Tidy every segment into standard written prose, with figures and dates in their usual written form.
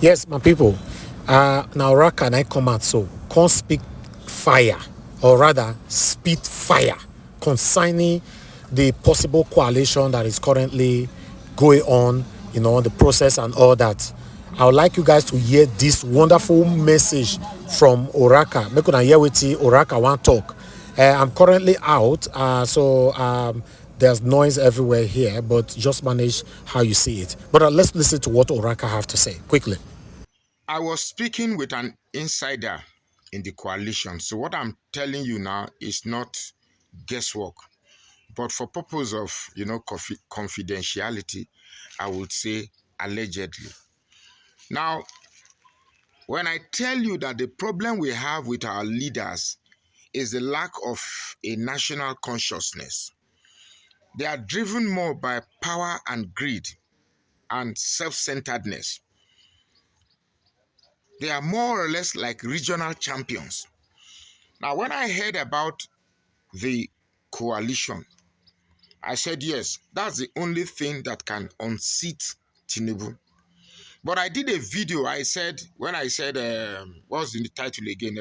Yes, my people. Now, Oraka and I come out so can't speak fire, or rather, spit fire concerning the possible coalition that is currently going on, the process and all that. I would like you guys to hear this wonderful message from Oraka. Make una hear wetin Oraka want talk. I'm currently out, so there's noise everywhere here, but just manage how you see it. But let's listen to what Oraka have to say quickly. I was speaking with an insider in the coalition. So what I'm telling you now is not guesswork, but for purpose of, confidentiality, I would say allegedly. Now, when I tell you that the problem we have with our leaders is the lack of a national consciousness, they are driven more by power and greed and self-centeredness. They are more or less like regional champions. Now, when I heard about the coalition, I said, yes, that's the only thing that can unseat Tinubu. But I did a video, when I said, what's the title again?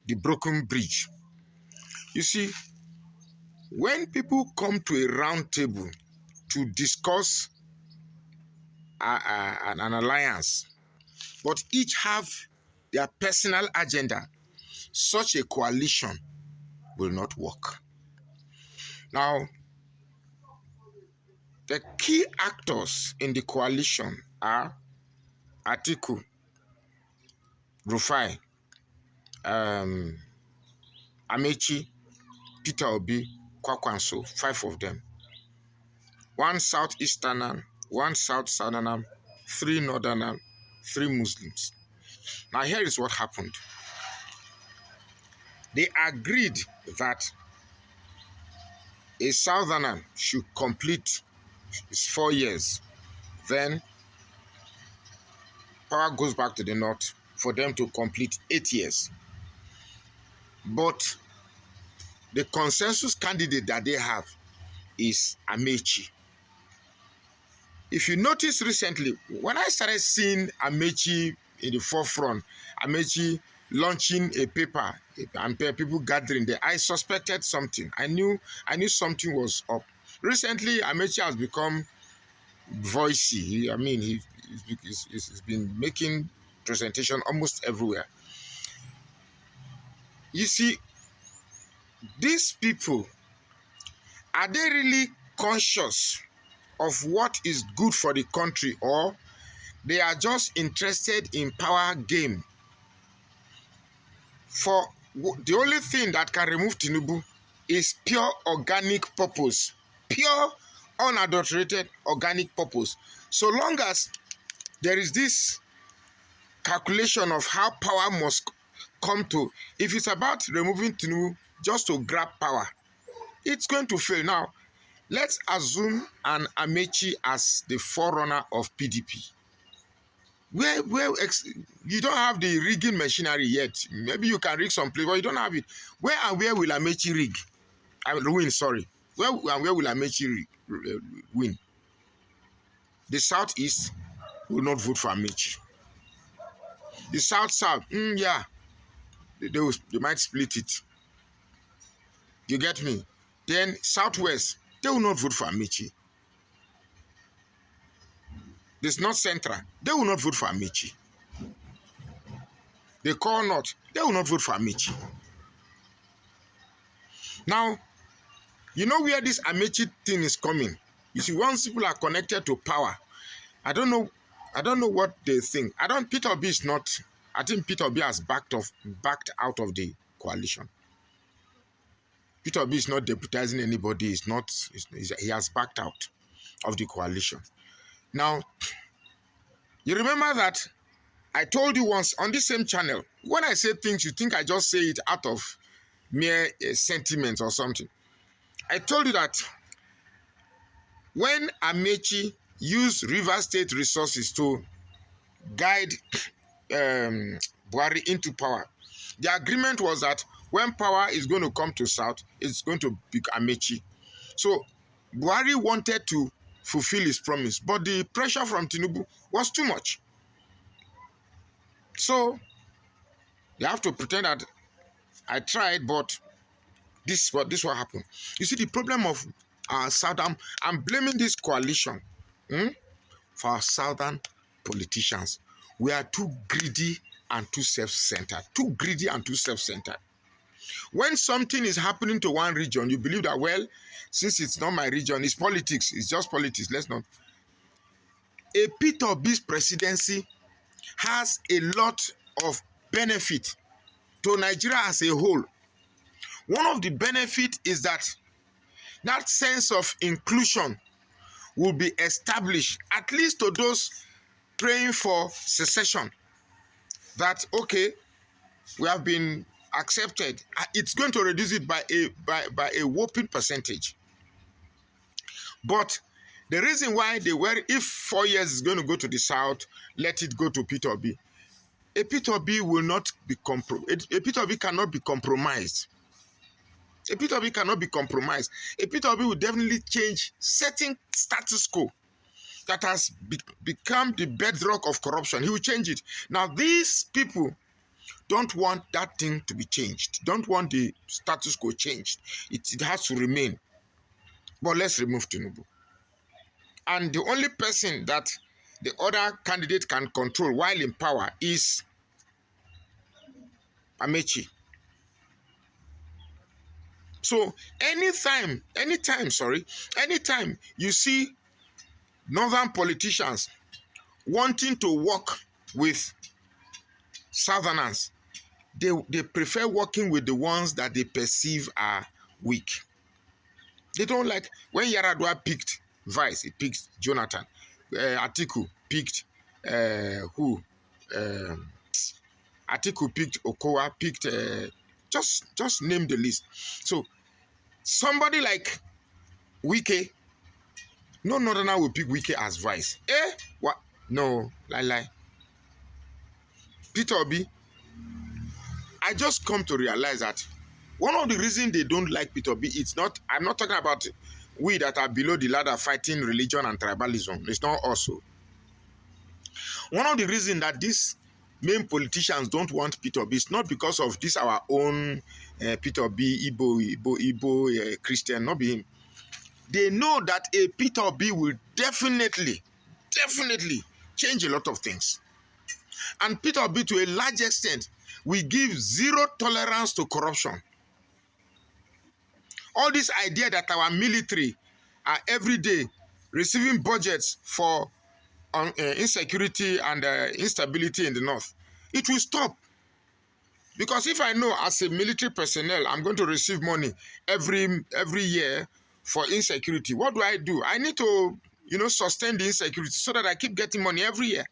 The Broken Bridge. You see, when people come to a round table to discuss an alliance, but each have their personal agenda, such a coalition will not work. Now, the key actors in the coalition are Atiku, Rufai, Amechi, Peter Obi, Kwakwanso, 5 of them. 1 Southeasterner, 1 South Southerner, 3 Northerner, 3 Muslims. Now here is what happened. They agreed that a Southerner should complete his 4 years. Then power goes back to the North for them to complete 8 years. But the consensus candidate that they have is Amechi. If you notice recently, when I started seeing Amechi in the forefront, Amechi launching a paper and people gathering there, I suspected something. I knew something was up. Recently, Amechi has become voicey. He's been making presentation almost everywhere. You see, these people, are they really conscious of what is good for the country, or they are just interested in power game? For the only thing that can remove Tinubu is pure organic purpose, pure unadulterated organic purpose. So long as there is this calculation of how power must come to, if it's about removing Tinubu just to grab power, it's going to fail. Now, let's assume an Amechi as the forerunner of PDP. Where you don't have the rigging machinery yet. Maybe you can rig some place, but you don't have it. Where will Amechi rig? Win, sorry. Where will Amechi win? The Southeast will not vote for Amechi. The South, yeah, they might split it. You get me? Then Southwest, they will not vote for Amechi. This North Central, they will not vote for Amechi. The core North, they will not vote for Amechi. Now, you know where this Amechi thing is coming. You see, once people are connected to power, I don't know what they think. Peter Obi is not. I think Peter Obi has backed out of the coalition. Peter Obi is not deputizing anybody. He has backed out of the coalition. Now, you remember that I told you once on this same channel, when I say things, you think I just say it out of mere sentiment or something. I told you that when Amechi used River State resources to guide Buhari into power, the agreement was that when power is going to come to South, it's going to be Amechi. So Buhari wanted to fulfill his promise, but the pressure from Tinubu was too much. So you have to pretend that I tried, but this what happened. You see, the problem of our southern, I'm blaming this coalition for our southern politicians. We are too greedy and too self-centered. Too greedy and too self-centered. When something is happening to one region, you believe that, well, since it's not my region, it's politics. It's just politics. Let's not. A Peter Obi's presidency has a lot of benefit to Nigeria as a whole. One of the benefits is that sense of inclusion will be established, at least to those praying for secession, that, okay, we have been accepted. It's going to reduce it by a whopping percentage. But the reason why they were, if 4 years is going to go to the south, let it go to Peter Obi. A Peter Obi will not be a Peter Obi cannot be compromised. A Peter Obi cannot be compromised. A Peter Obi will definitely change certain status quo that has become the bedrock of corruption. He will change it. Now, these people don't want that thing to be changed. Don't want the status quo changed. It has to remain. But let's remove Tinubu. And the only person that the other candidate can control while in power is Amechi. So anytime you see northern politicians wanting to work with southerners, they prefer working with the ones that they perceive are weak. They don't like when Yaradua picked Vice, he picked Jonathan. Atiku picked Atiku picked Okowa, picked just name the list. So somebody like Wike, no northerner will pick Wike as Vice. What? No, lie. Peter Obi, I just come to realize that one of the reasons they don't like Peter Obi, I'm not talking about we that are below the ladder fighting religion and tribalism. It's not also. One of the reasons that these main politicians don't want Peter Obi is not because of this our own Peter Obi, Igbo, Christian, not be him. They know that a Peter Obi will definitely change a lot of things. And Peter Obi, to a large extent, will give zero tolerance to corruption. All this idea that our military are every day receiving budgets for insecurity and instability in the north, it will stop. Because if I know as a military personnel, I'm going to receive money every year for insecurity, what do? I need to, sustain the insecurity so that I keep getting money every year.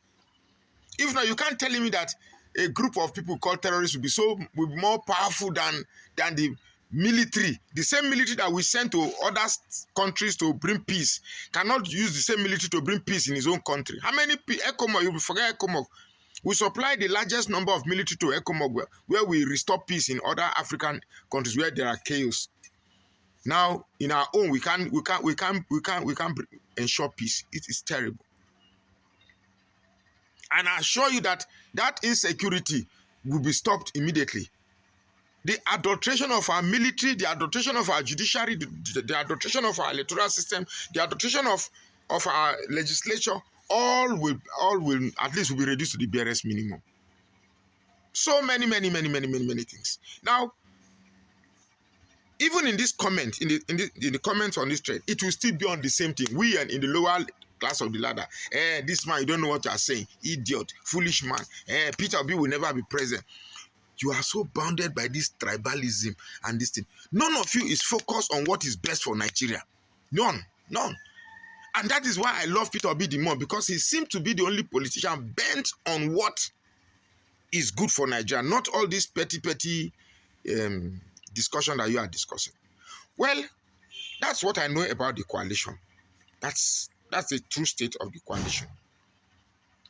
If not, you can't tell me that a group of people called terrorists will be more powerful than the military. The same military that we send to other countries to bring peace cannot use the same military to bring peace in his own country. How many ECOMOG? You will forget ECOMOG. We supply the largest number of military to ECOMOG, where we restore peace in other African countries where there are chaos. Now, in our own, we can't ensure peace. It is terrible. And I assure you that insecurity will be stopped immediately. The adulteration of our military, the adulteration of our judiciary, the adulteration of our electoral system, the adulteration of our legislature, all will at least will be reduced to the barest minimum. So many things. Now, even in this comment, in the comments on this thread, it will still be on the same thing. We are in the lower class of the ladder. This man, you don't know what you are saying. Idiot, foolish man. Peter Obi will never be president. You are so bounded by this tribalism and this thing. None of you is focused on what is best for Nigeria. None. And that is why I love Peter Obi the more, because he seems to be the only politician bent on what is good for Nigeria, not all this petty discussion that you are discussing. Well, that's what I know about the coalition. That's the true state of the coalition.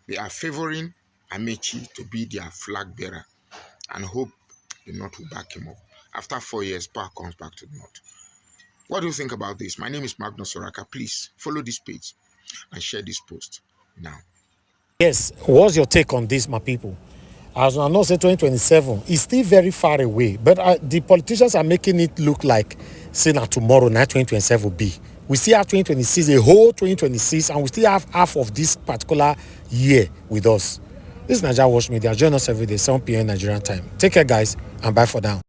They are favoring Amechi to be their flag bearer and hope the North will back him up. After 4 years, power comes back to the North. What do you think about this? My name is Magnus Oraka. Please follow this page and share this post now. Yes, what's your take on this, my people? as I know, say 2027 is still very far away. But the politicians are making it look like, say, now tomorrow, now 2027 will be. We still have 2026, a whole 2026, and we still have half of this particular year with us. This is NAIJA Watch Media. Join us every day, 7 p.m. Nigerian time. Take care, guys, and bye for now.